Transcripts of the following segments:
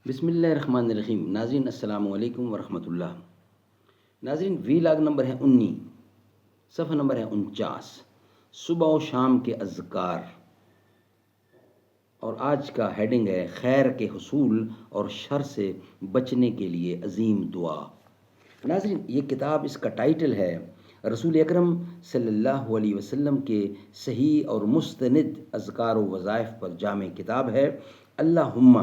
بسم اللہ الرحمن الرحیم۔ ناظرین السلام علیکم ورحمۃ اللہ۔ ناظرین وی لاگ نمبر ہے 19، صفحہ نمبر ہے 49، صبح و شام کے اذکار، اور آج کا ہیڈنگ ہے خیر کے حصول اور شر سے بچنے کے لیے عظیم دعا۔ ناظرین یہ کتاب، اس کا ٹائٹل ہے رسول اکرم صلی اللہ علیہ وسلم کے صحیح اور مستند اذکار و وظائف پر جامع کتاب ہے۔ اللہم،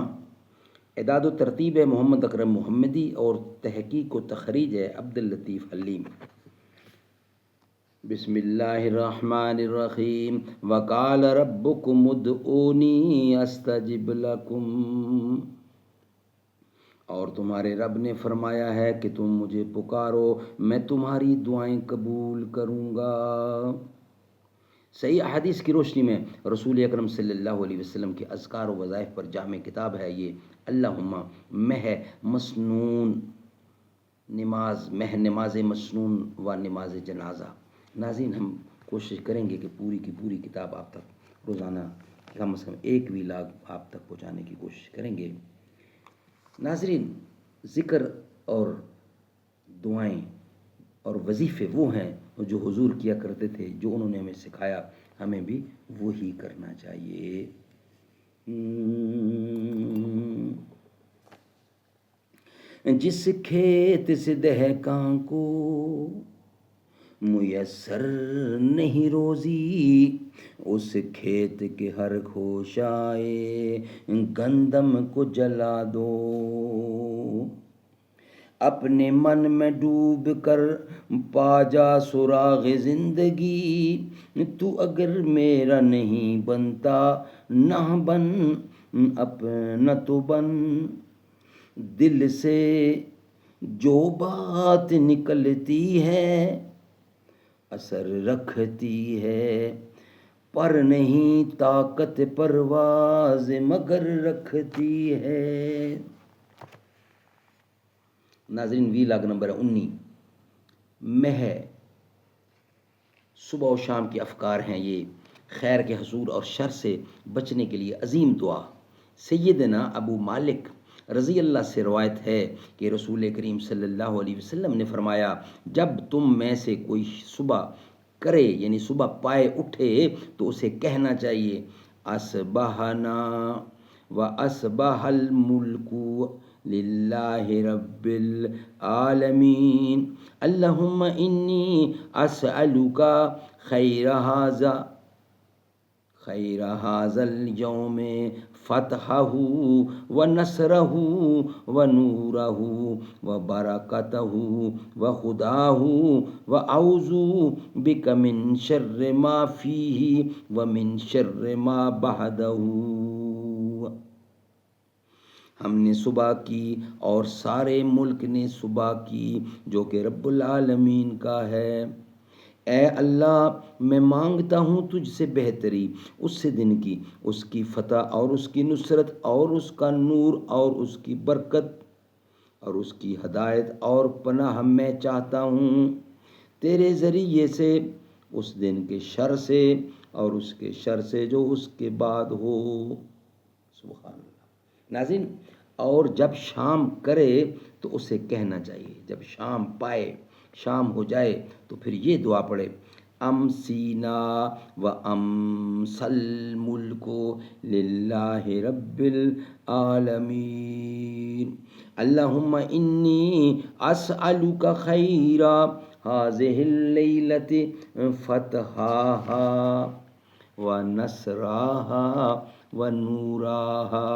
اعداد و ترتیب ہے محمد اکرم محمدی، اور تحقیق و تخریج ہے عبداللطیف حلیم۔ بسم اللہ الرحمن الرحیم۔ وقال ربکم ادعونی استجب لکم، اور تمہارے رب نے فرمایا ہے کہ تم مجھے پکارو، میں تمہاری دعائیں قبول کروں گا۔ صحیح احادیث کی روشنی میں رسول اکرم صلی اللہ علیہ وسلم کے اذکار و وظائف پر جامع کتاب ہے یہ اللہم۔ مہ مسنون نماز، مہ نماز مسنون و نماز جنازہ۔ ناظرین ہم کوشش کریں گے کہ پوری کی پوری کتاب آپ تک روزانہ کم از کم ایک وی لاگ آپ تک پہنچانے کی کوشش کریں گے۔ ناظرین ذکر اور دعائیں اور وظیفے وہ ہیں جو حضور کیا کرتے تھے، جو انہوں نے ہمیں سکھایا، ہمیں بھی وہی کرنا چاہیے۔ جس کھیت سے دہقاں کو میسر نہیں روزی، اس کھیت کے ہر خوشائے گندم کو جلا دو۔ اپنے من میں ڈوب کر پا جا سراغ زندگی، تو اگر میرا نہیں بنتا نہ بن، اپنا تو بن۔ دل سے جو بات نکلتی ہے اثر رکھتی ہے، پر نہیں طاقت پرواز مگر رکھتی ہے۔ ناظرین وی لاگ نمبر 19 مہ، صبح و شام کے افکار ہیں یہ، خیر کے حصول اور شر سے بچنے کے لیے عظیم دعا۔ سیدنا ابو مالک رضی اللہ سے روایت ہے کہ رسول کریم صلی اللہ علیہ وسلم نے فرمایا، جب تم میں سے کوئی صبح کرے یعنی صبح پائے اٹھے تو اسے کہنا چاہیے اصبحنا و اصبح الملک للہ رب العالمین، اللہم انی اسألک خیر ھذا اليوم فتحہ و نصرہ و نورہ و برکتہ و خداہ و اعوذ بک من شر ما فیہ و من شر ما بعدہ۔ ہم نے صبح کی اور سارے ملک نے صبح کی جو کہ رب العالمین کا ہے۔ اے اللہ، میں مانگتا ہوں تجھ سے بہتری اس دن کی، اس کی فتح اور اس کی نصرت اور اس کا نور اور اس کی برکت اور اس کی ہدایت اور پناہ میں چاہتا ہوں تیرے ذریعے سے اس دن کے شر سے اور اس کے شر سے جو اس کے بعد ہو۔ سبحان اللہ۔ ناظرین اور جب شام کرے تو اسے کہنا چاہیے، جب شام پائے، شام ہو جائے تو پھر یہ دعا پڑھے امسینا و امسل ملک للہ رب العالمین، اللہم انی اسألک خیر ھذہ اللیلۃ فتحہا و نصرہا و نورہا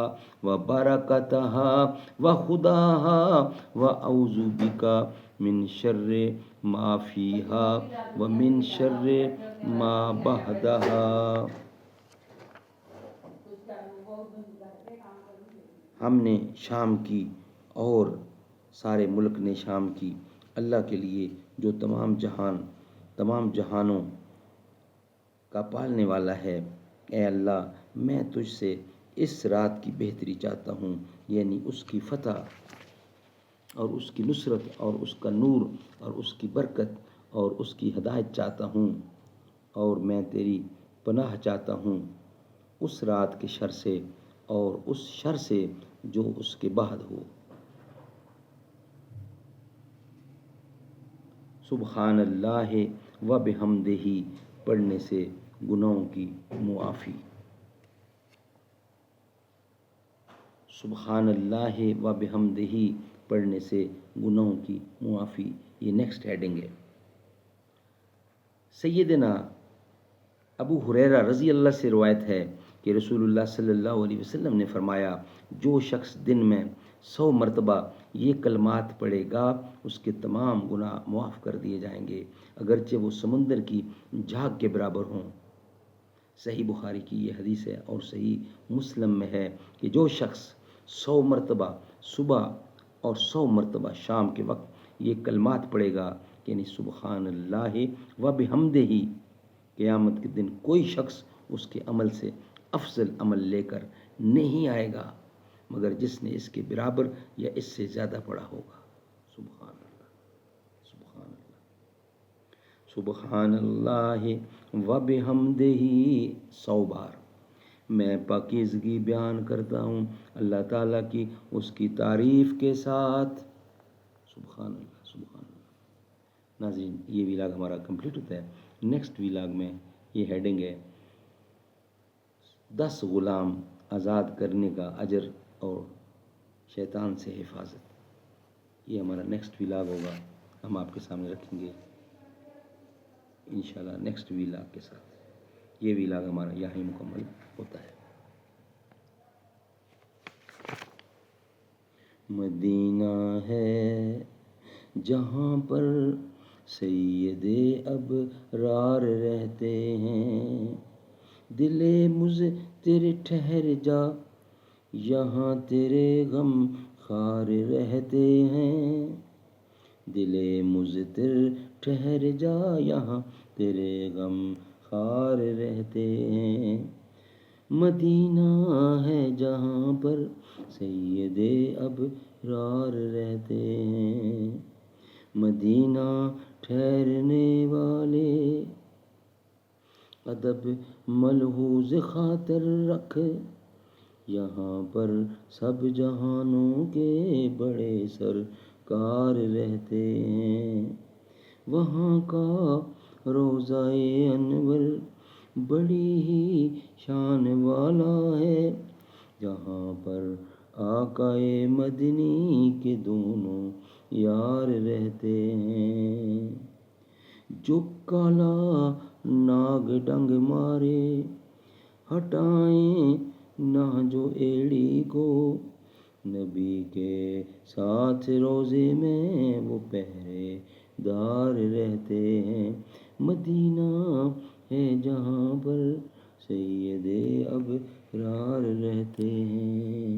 و برکتہا و خداہا و اعوذ بک من شر ما فیہا و من شر ما بعدہا۔ ہم نے شام کی اور سارے ملک نے شام کی، اللہ کے لیے جو تمام جہانوں کا پالنے والا ہے۔ اے اللہ، میں تجھ سے اس رات کی بہتری چاہتا ہوں، یعنی اس کی فتح اور اس کی نصرت اور اس کا نور اور اس کی برکت اور اس کی ہدایت چاہتا ہوں، اور میں تیری پناہ چاہتا ہوں اس رات کے شر سے اور اس شر سے جو اس کے بعد ہو۔ سبحان اللہ و بحمدہ پڑھنے سے گناہوں کی معافی۔ سبحان اللہ و بحمدہ پڑھنے سے گناہوں کی معافی، یہ نیکسٹ ہیڈنگ ہے۔ سیدنا ابو ہریرہ رضی اللہ سے روایت ہے کہ رسول اللہ صلی اللہ علیہ وسلم نے فرمایا، جو شخص دن میں 100 مرتبہ یہ کلمات پڑھے گا اس کے تمام گناہ معاف کر دیے جائیں گے، اگرچہ وہ سمندر کی جھاگ کے برابر ہوں۔ صحیح بخاری کی یہ حدیث ہے، اور صحیح مسلم میں ہے کہ جو شخص 100 مرتبہ صبح اور 100 مرتبہ شام کے وقت یہ کلمات پڑھے گا، یعنی سبحان اللہ و بحمدہ، قیامت کے دن کوئی شخص اس کے عمل سے افضل عمل لے کر نہیں آئے گا مگر جس نے اس کے برابر یا اس سے زیادہ پڑھا ہوگا۔ سبحان اللہ، سبحان اللہ، سبحان اللہ و بحمدہ 100 بار میں پاکیزگی بیان کرتا ہوں اللہ تعالیٰ کی، اس کی تعریف کے ساتھ۔ سبحان اللہ، سبحان اللہ۔ ناظرین، یہ ویلاگ ہمارا کمپلیٹ ہوتا ہے۔ نیکسٹ ویلاگ میں یہ ہیڈنگ ہے 10 غلام آزاد کرنے کا اجر اور شیطان سے حفاظت۔ یہ ہمارا نیکسٹ ویلاگ ہوگا، ہم آپ کے سامنے رکھیں گے انشاءاللہ نیکسٹ ویلاگ کے ساتھ۔ یہ ویلاگ ہمارا یہاں ہی مکمل ہوتا ہے۔ مدینہ ہے جہاں پر سید ابرار رہتے ہیں، دل مضطر ٹھہر جا یہاں تیرے غم خار رہتے ہیں، دل مضطر ٹھہر جا یہاں تیرے غم خار رہتے ہیں، مدینہ ہے جہاں پر سید ابرار رہتے ہیں، مدینہ ٹھہرنے والے ادب ملحوظ خاطر رکھ، یہاں پر سب جہانوں کے بڑے سرکار رہتے ہیں، وہاں کا روضہ انور بڑی ہی شان والا ہے، جہاں پر آقائے مدنی کے دونوں یار رہتے ہیں، جو کالا ناگ ڈنگ مارے ہٹائیں نہ جو ایڑی کو، نبی کے ساتھ روزے میں وہ پہرے دار رہتے ہیں، مدینہ ہے جہاں پر سید ابرار رہتے ہیں۔